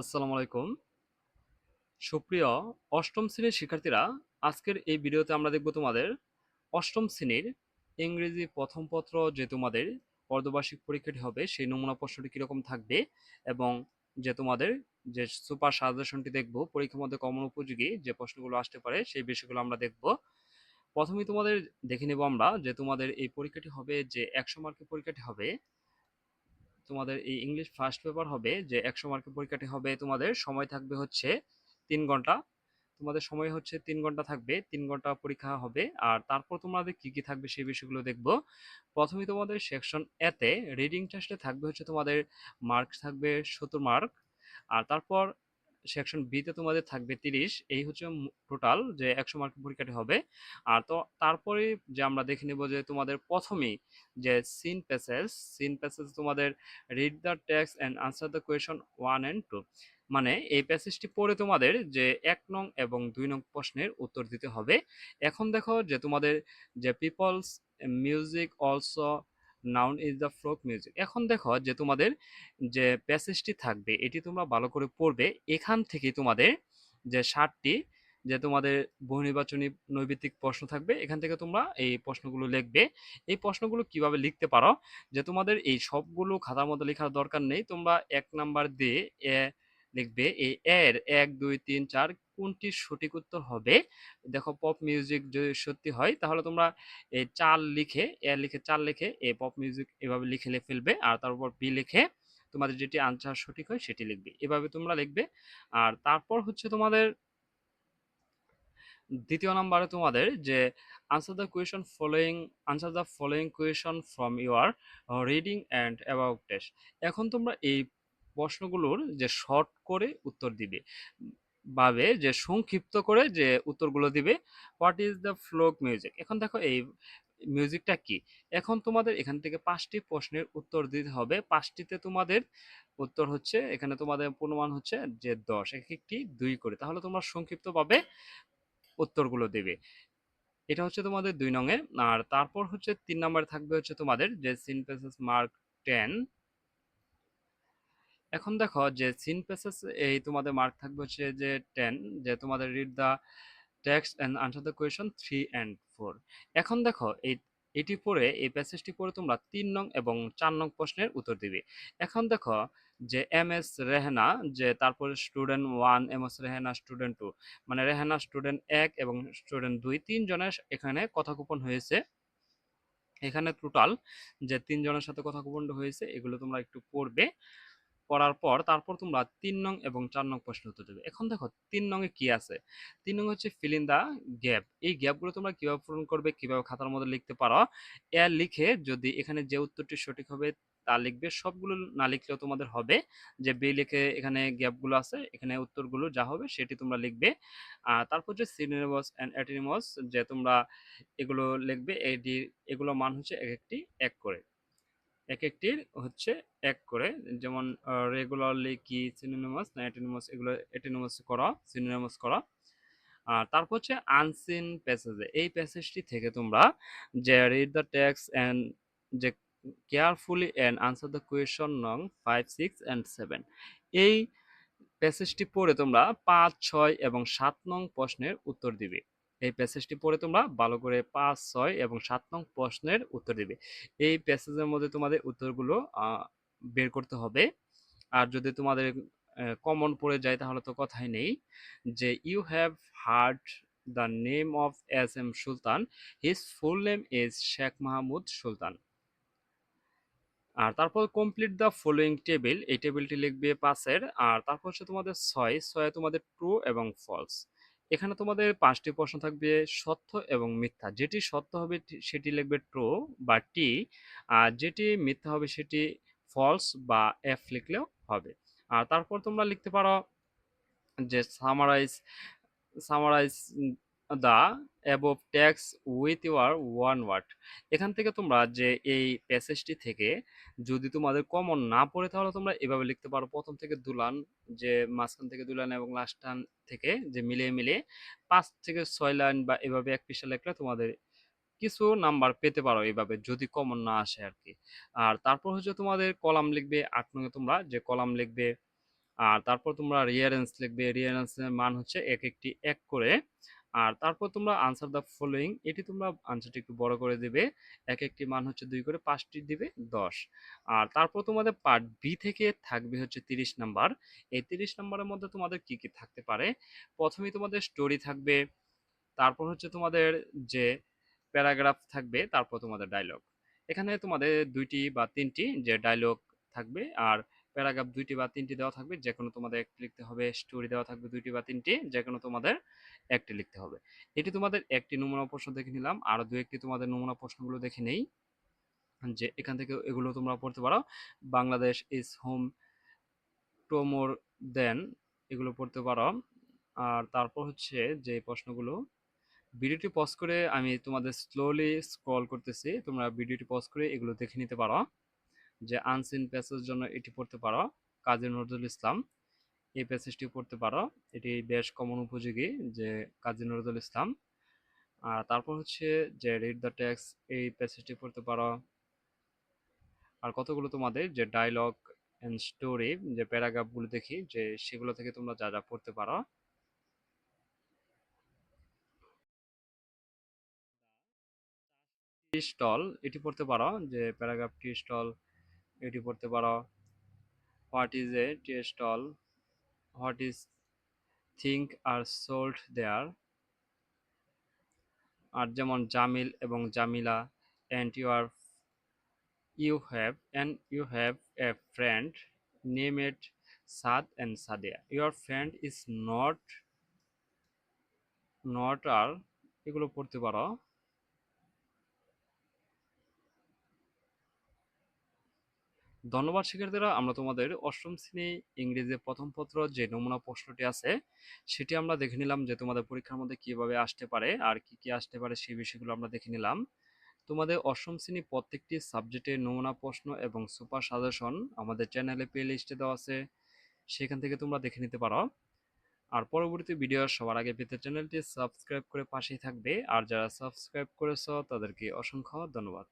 আসসালামু আলাইকুম। সুপ্রিয় অষ্টম শ্রেণীর শিক্ষার্থীরা, আজকের এই ভিডিওতে আমরা দেখব তোমাদের অষ্টম শ্রেণীর ইংরেজি প্রথম পত্র যে তোমাদের অর্ধবার্ষিক পরীক্ষাটি হবে সেই নমুনা প্রশ্নটি কীরকম থাকবে এবং যে তোমাদের যে সুপার সাজেশনটি দেখব পরীক্ষার মধ্যে কমন উপযোগী যে প্রশ্নগুলো আসতে পারে সেই বিষয়গুলো আমরা দেখব। প্রথমেই তোমাদের দেখে নেব আমরা যে তোমাদের এই পরীক্ষাটি হবে যে 100 মার্কের পরীক্ষাটি হবে। তোমাদের এই ইংলিশ ফার্স্ট পেপার হবে যে 100 মার্কের পরীক্ষাটি হবে, তোমাদের সময় থাকবে হচ্ছে 3 ঘন্টা। তোমাদের সময় হচ্ছে 3 ঘন্টা থাকবে, 3 ঘন্টা পরীক্ষা হবে। আর তারপর তোমাদের কি কি থাকবে সেই বিষয়গুলো দেখবো। প্রথমেই তোমাদের সেকশন এতে রিডিং টেস্টে থাকবে হচ্ছে তোমাদের মার্ক থাকবে 70 মার্ক। আর তারপর সেকশন বিতে তোমাদের থাকবে 30। এই হচ্ছে টোটাল যে 100 মার্কের পরীক্ষাটি হবে। আর তো তারপরে যে আমরা দেখে নেব যে তোমাদের প্রথমেই যে সিন প্যাসেজ তোমাদের read the text and answer the question 1 and 2। মানে এই প্যাসেজটি পড়ে তোমাদের যে 1 নং এবং 2 নং প্রশ্নের উত্তর দিতে হবে। এখন দেখো যে তোমাদের যে peoples music also known is the folk music. এখন দেখো যে তোমাদের যে প্যাসেজটি থাকবে এটি তোমরা ভালো করে পড়বে। এখান থেকে তোমাদের যে 60টি যে তোমাদের বহু নির্বাচনী নৈবিত্তিক প্রশ্ন থাকবে, এখান থেকে তোমরা এই প্রশ্নগুলো লিখবে। এই প্রশ্নগুলো কিভাবে লিখতে পারো, যে তোমাদের এই সবগুলো খাতার মধ্যে লেখার দরকার নেই, তোমরা 1 নাম্বার দিয়ে এ লিখবে। এই এর 1 2 3 4 কোনটি সঠিক উত্তর হবে। দেখো পপ মিউজিক যদি সত্যি হয় তাহলে তোমরা এই 4 লিখে এ লিখে 4 লিখে এ পপ মিউজিক এভাবে লিখে ফেলবে। আর তারপর বি লিখে তোমাদের যেটি আনসার সঠিক হয় সেটি লিখবে। এভাবে তোমরা লিখবে। আর তারপর হচ্ছে তোমাদের দ্বিতীয় নাম্বারে তোমাদের যে answer the question following answer the following question from your reading and about test. এখন তোমরা এই প্রশ্নগুলোর যে শর্ট করে উত্তর দিবে, ভাবে যে সংক্ষিপ্ত করে যে উত্তরগুলো দিবে। What is the flock music. এখন দেখো এই মিউজিকটা কি। এখন তোমাদের এখান থেকে 5টি প্রশ্নের উত্তর দিতে হবে। 5টিতে তোমাদের উত্তর হচ্ছে, এখানে তোমাদের পূর্ণমান হচ্ছে যে 10, এক একটি 2 করে। তাহলে তোমরা সংক্ষিপ্তভাবে উত্তরগুলো দেবে। এটা হচ্ছে তোমাদের 2 নং এ। আর তারপর হচ্ছে 3 নম্বরে থাকবে হচ্ছে তোমাদের যে সিনথেসিস মার্ক 10। এখন দেখো যে সিনথেসিস এই তোমাদের মার্ক থাকবে হচ্ছে যে 10, যে তোমাদের read the text and answer the question 3 and 4। এখন দেখো এটি পড়ে এই প্যাসেজটি পড়ে তোমরা 3 নং এবং 4 নং প্রশ্নের উত্তর দিবে। এখন দেখো যে এম এস রেহানা, যে তারপরে student 1, M S Rehana student 2, মানে রেহানা স্টুডেন্ট 1 এবং স্টুডেন্ট 2 3 জনের এখানে কথোপকথন হয়েছে। এখানে টোটাল যে 3 জনের সাথে কথোপকথন হয়েছে এগুলো তোমরা একটু পড়বে। পড়ার পর তারপর তোমরা 3 নং এবং 4 নং প্রশ্ন উত্তর দেবে। এখন দেখো 3 নং-এ কি আছে। 3 নং হচ্ছে ফিল ইন দা গ্যাপ। এই গ্যাপগুলো তোমরা কিভাবে পূরণ করবে, কিভাবে খাতার মধ্যে লিখতে পারো। এ লিখে যদি এখানে যে উত্তরটি সঠিক হবে তা লিখবে, সবগুলো না লিখলেও তোমাদের হবে। যে বি লিখে এখানে গ্যাপগুলো আছে, এখানে উত্তরগুলো যা হবে সেটি তোমরা লিখবে। আর তারপর যে সিনোনিমাস এন্ড অ্যান্টোনিমাস যে তোমরা এগুলো লিখবে। এগুলো মান হচ্ছে এক একটি 1 করে, এক একটির হচ্ছে 1 করে। যেমন রেগুলারলি কি সিনোনিমাস না অ্যান্টোনিমাস, এগুলো অ্যান্টোনিমাস করা, সিনোনিমাস করা। আর তারপর হচ্ছে আনসিন প্যাসেজে এই প্যাসেজটি থেকে তোমরা যে রিড দ্য টেক্সট এন্ড যে carefully and answer the question নং 5 6 and 7। এই প্যাসেজটি পড়ে তোমরা 5 6 এবং 7 নং প্রশ্নের উত্তর দিবে। এই প্যাসেজটি পড়ে তোমরা ভালো করে 5 6 এবং 7 নং প্রশ্নের উত্তর দিবে। এই প্যাসেজের মধ্যে তোমাদের উত্তরগুলো বের করতে হবে। আর যদি তোমাদের কমন পড়ে যায় তাহলে তো কথাই নেই। যে you have heard the name of S M Sultan, his full name is Sheikh Mahmud Sultan. আর তারপর কমপ্লিট দ্য ফলোয়িং টেবিল, এই টেবিলটি লিখবে 5-এর। আর তারপর হচ্ছে তোমাদের 6 তোমাদের ট্রু এবং ফলস। এখানে তোমাদের 5টি প্রশ্ন থাকবে সত্য এবং মিথ্যা। যেটি সত্য হবে সেটি লিখবে ট্রু বা টি, আর যেটি মিথ্যা হবে সেটি ফলস বা এফ লিখলেও হবে। আর তারপর তোমরা লিখতে পারো যে summarise the above text with your one word. এখান থেকে তোমরা যে এই প্যাসেজটি থেকে যদি তোমাদের কমন না পড়ে তাহলে তোমরা এভাবে লিখতে পারো। প্রথম থেকে দুলান, যে মাঝখান থেকে দুলান এবং লাস্ট টান থেকে যে মিলিয়ে মিলিয়ে 5 থেকে 6 লাইন বা এভাবে এক পৃষ্ঠা লিখলে তোমাদের কিছু নাম্বার পেতে পারো এভাবে, যদি কমন না আসে আর কি। আর তারপর হচ্ছে তোমাদের কলাম লিখবে 8 নং এ তোমরা যে কলাম লিখবে আর তারপর তোমরা রিয়ারেন্স লিখবে, রিয়ারেন্সের মান হচ্ছে এক একটি এক করে। আর তারপর তোমরা আনসার দ্য ফলোয়িং, এটি তোমরা আনসারটি একটু বড় করে দিবে, এক একটি মান হচ্ছে 2 করে, 5টি দিবে 10। আর তারপর তোমাদের পার্ট বি থেকে থাকবে হচ্ছে 30 নাম্বার। এই 30 নাম্বারের মধ্যে তোমাদের কি কি থাকতে পারে, প্রথমেই তোমাদের স্টোরি থাকবে, তারপর হচ্ছে তোমাদের যে প্যারাগ্রাফ থাকবে, তারপর তোমাদের ডায়লগ। এখানে তোমাদের 2টি বা 3টি যে ডায়লগ থাকবে, আর প্যারাগ্রাফ 2টি বা 3টি দেওয়া থাকবে, যে কোনো তোমাদের একটি লিখতে হবে। স্টোরি দেওয়া থাকবে 2টি বা 3টি, যে কোনো তোমাদের একটি লিখতে হবে। এটি তোমাদের একটি নমুনা প্রশ্ন দেখে নিলাম, আরো দু একটি তোমাদের নমুনা প্রশ্নগুলো দেখে নেই, যে এখান থেকে এগুলো তোমরা পড়তে পারো। বাংলাদেশ ইজ হোম টু মোর দেন, এগুলো পড়তে পারো। আর তারপর হচ্ছে যে প্রশ্নগুলো, ভিডিওটি পজ করে আমি তোমাদের স্লোলি স্ক্রল করতেছি, তোমরা ভিডিওটি পজ করে এগুলো দেখে নিতে পারো। যে আনসিন প্যাসেজ জন্য এটি পড়তে পারো, কাজী নজরুল ইসলাম, এই প্যাসেজটি পড়তে পারো, এটি বেশ কমন উপযোগী, যে কাজী নজরুল ইসলাম। আর তারপর হচ্ছে যে রিড দ্য টেক্সট, এই প্যাসেজটি পড়তে পারো। আর কতগুলো তোমাদের যে ডায়লগ এন্ড স্টোরি যে প্যারাগ্রাফগুলো দেখি, যে সেগুলো থেকে তোমরা যা যা পড়তে পারো। টি স্টল, এটি পড়তে পারো, যে প্যারাগ্রাফ টি স্টল, এটি পড়তে পারো। What is a T stall, what is think are sold there. আর যেমন জামিল এবং Jamila, and you have a friend named Saad and Sadia, your friend is not আর, এগুলো পড়তে পারো। ধন্যবাদ শিক্ষার্থীরা, আমরা তোমাদের অষ্টম শ্রেণী ইংরেজি প্রথম পত্র যে নমুনা প্রশ্নটি আছে সেটি আমরা দেখে নিলাম, যে তোমাদের পরীক্ষার মধ্যে কিভাবে আসতে পারে আর কি কি আসতে পারে সেই বিষয়গুলো আমরা দেখে নিলাম। তোমাদের অষ্টম শ্রেণী প্রত্যেকটি সাবজেক্টের নমুনা প্রশ্ন এবং সুপার সাজেশন আমাদের চ্যানেলে প্লে লিস্টে দেওয়া আছে, সেখান থেকে তোমরা দেখে নিতে পারো। আর পরবর্তী ভিডিও সবার আগে পেতে চ্যানেলটি সাবস্ক্রাইব করে পাশেই থাকবে, আর যারা সাবস্ক্রাইব করেছো তাদেরকে অসংখ্য ধন্যবাদ।